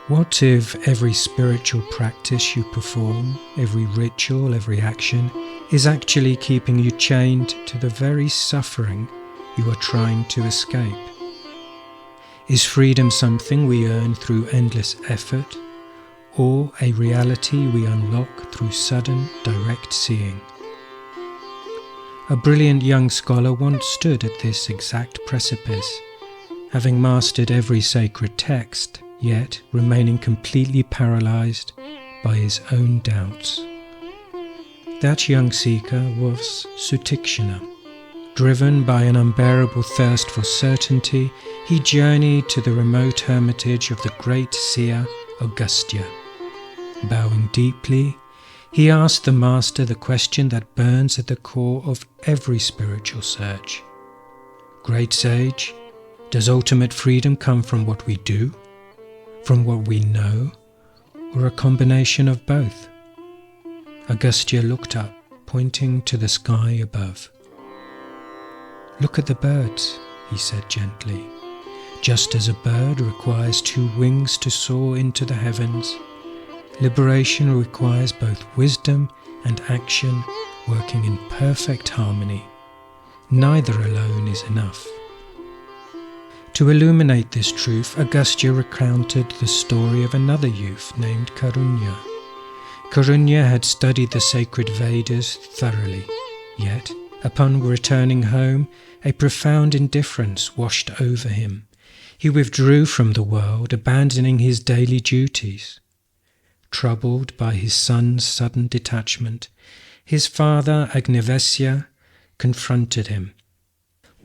What if every spiritual practice you perform, every ritual, every action, is actually keeping you chained to the very suffering you are trying to escape? Is freedom something we earn through endless effort, or a reality we unlock through sudden, direct seeing? A brilliant young scholar once stood at this exact precipice, having mastered every sacred text, yet remaining completely paralyzed by his own doubts. That young seeker was Sutikshana. Driven by an unbearable thirst for certainty, he journeyed to the remote hermitage of the great seer Agastya. Bowing deeply, he asked the master the question that burns at the core of every spiritual search. Great sage, does ultimate freedom come from what we do, from what we know, or a combination of both? Agastya looked up, pointing to the sky above. "Look at the birds," he said gently. "Just as a bird requires 2 wings to soar into the heavens, liberation requires both wisdom and action working in perfect harmony. Neither alone is enough." To illuminate this truth, Agastya recounted the story of another youth named Karunya. Karunya had studied the sacred Vedas thoroughly, yet, upon returning home, a profound indifference washed over him. He withdrew from the world, abandoning his daily duties. Troubled by his son's sudden detachment, his father Agnivesya confronted him.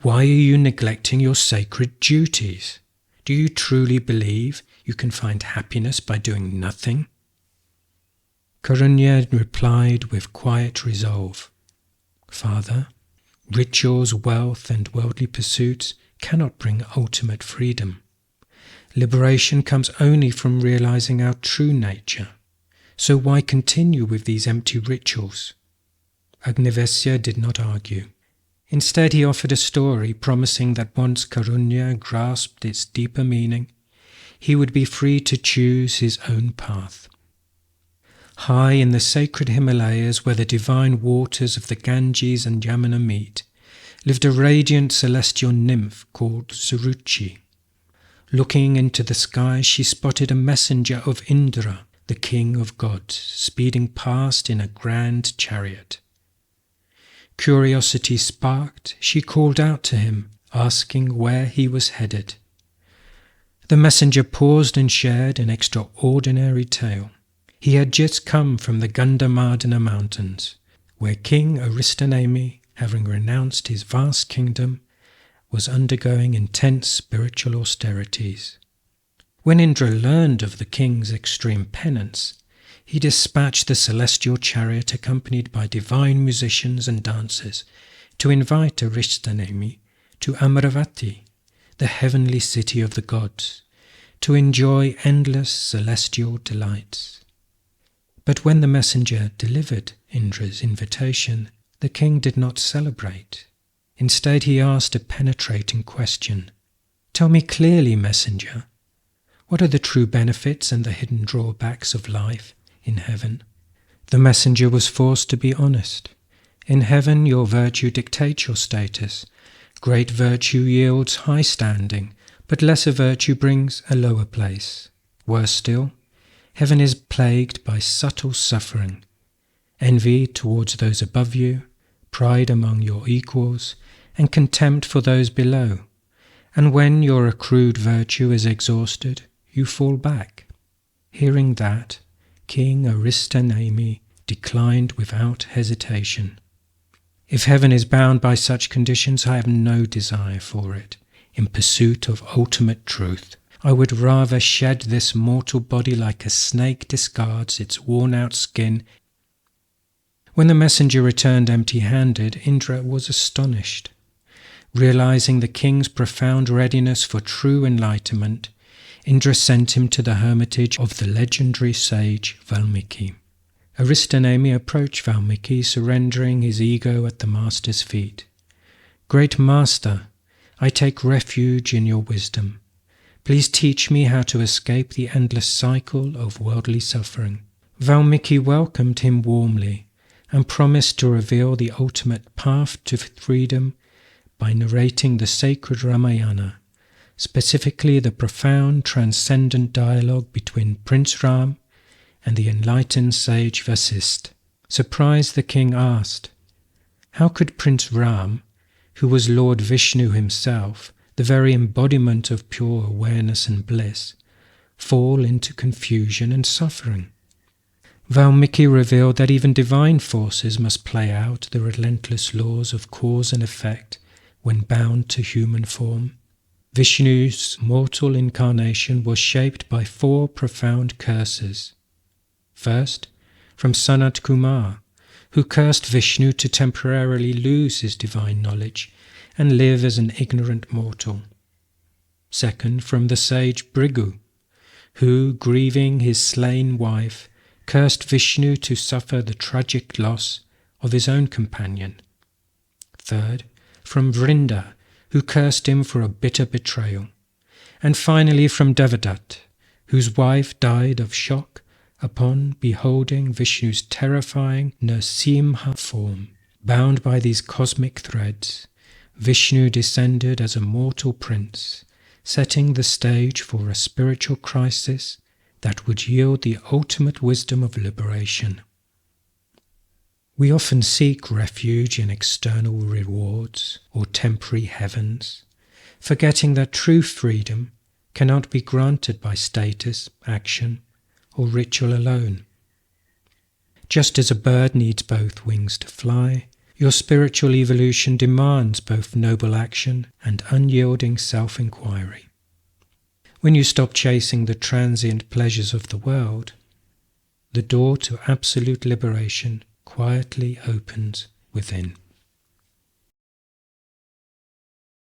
"Why are you neglecting your sacred duties? Do you truly believe you can find happiness by doing nothing?" Karunya replied with quiet resolve, "Father, rituals, wealth, and worldly pursuits cannot bring ultimate freedom. Liberation comes only from realizing our true nature. So why continue with these empty rituals?" Agnivesya did not argue. Instead, he offered a story promising that once Karunya grasped its deeper meaning, he would be free to choose his own path. High in the sacred Himalayas, where the divine waters of the Ganges and Yamuna meet, lived a radiant celestial nymph called Suruchi. Looking into the sky, she spotted a messenger of Indra, the king of gods, speeding past in a grand chariot. Curiosity sparked, she called out to him, asking where he was headed. The messenger paused and shared an extraordinary tale. He had just come from the Gandhamadana mountains, where King Aristonemi, having renounced his vast kingdom, was undergoing intense spiritual austerities. When Indra learned of the king's extreme penance, he dispatched the celestial chariot accompanied by divine musicians and dancers to invite Aristonemi to Amaravati, the heavenly city of the gods, to enjoy endless celestial delights. But when the messenger delivered Indra's invitation, the king did not celebrate. Instead, he asked a penetrating question. "Tell me clearly, messenger, what are the true benefits and the hidden drawbacks of life in heaven?" The messenger was forced to be honest. In heaven, your virtue dictates your status. Great virtue yields high standing, but lesser virtue brings a lower place. Worse still, heaven is plagued by subtle suffering, envy towards those above you, pride among your equals, and contempt for those below. And when your accrued virtue is exhausted, you fall back. Hearing that, King Aristonemi declined without hesitation. "If heaven is bound by such conditions, I have no desire for it. In pursuit of ultimate truth, I would rather shed this mortal body like a snake discards its worn-out skin." When the messenger returned empty-handed, Indra was astonished. Realizing the king's profound readiness for true enlightenment, Indra sent him to the hermitage of the legendary sage Valmiki. Aristonemi approached Valmiki, surrendering his ego at the master's feet. "Great master, I take refuge in your wisdom. Please teach me how to escape the endless cycle of worldly suffering." Valmiki welcomed him warmly and promised to reveal the ultimate path to freedom by narrating the sacred Ramayana, specifically the profound transcendent dialogue between Prince Ram and the enlightened sage Vasistha. Surprised, the king asked, how could Prince Ram, who was Lord Vishnu himself, the very embodiment of pure awareness and bliss, fall into confusion and suffering? Valmiki revealed that even divine forces must play out the relentless laws of cause and effect when bound to human form. Vishnu's mortal incarnation was shaped by 4 profound curses. First, from Sanat Kumar, who cursed Vishnu to temporarily lose his divine knowledge and live as an ignorant mortal. Second, from the sage Bhrigu, who, grieving his slain wife, cursed Vishnu to suffer the tragic loss of his own companion. Third, from Vrinda, who cursed him for a bitter betrayal. And finally from Devadatta, whose wife died of shock upon beholding Vishnu's terrifying Nrsimha form. Bound by these cosmic threads, Vishnu descended as a mortal prince, setting the stage for a spiritual crisis that would yield the ultimate wisdom of liberation. We often seek refuge in external rewards or temporary heavens, forgetting that true freedom cannot be granted by status, action, or ritual alone. Just as a bird needs both wings to fly, your spiritual evolution demands both noble action and unyielding self-inquiry. When you stop chasing the transient pleasures of the world, the door to absolute liberation quietly opens within.